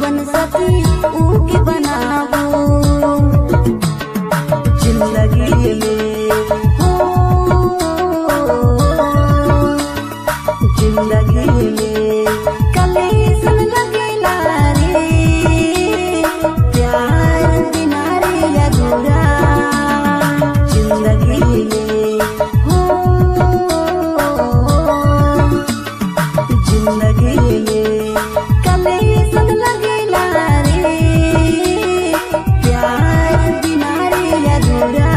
जीवन साथी ऊके बनाबो जिंदगी में हो जिंदगी में कलेसन लगेला रे प्यार बिना रे अधूरा जिंदगी में हो जिंदगी में कलेसन लगेला रे प्यार बिना रे अधूरा।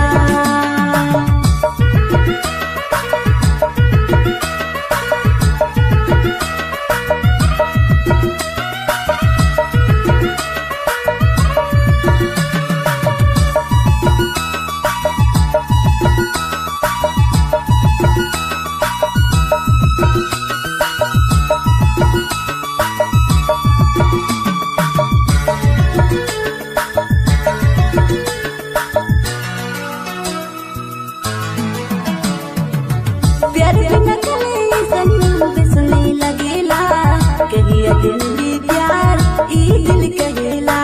प्यार बिना कलेसन बिसने लगेला कहिया दिल भी प्यार ई दिल कहेला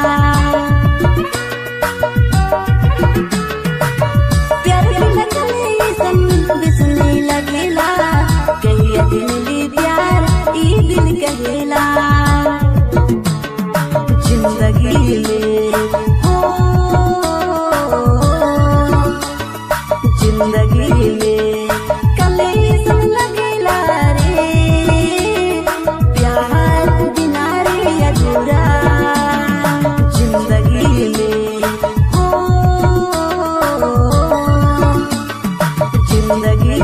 प्यार बिना कलेसन बिसने लगेला कहिया दिल भी प्यार ई दिल कहेला जिंदगी में हो जिंदगी में कलेसन लगेला रे प्यार बिना रे अधूरा जिंदगी में हो जिंदगी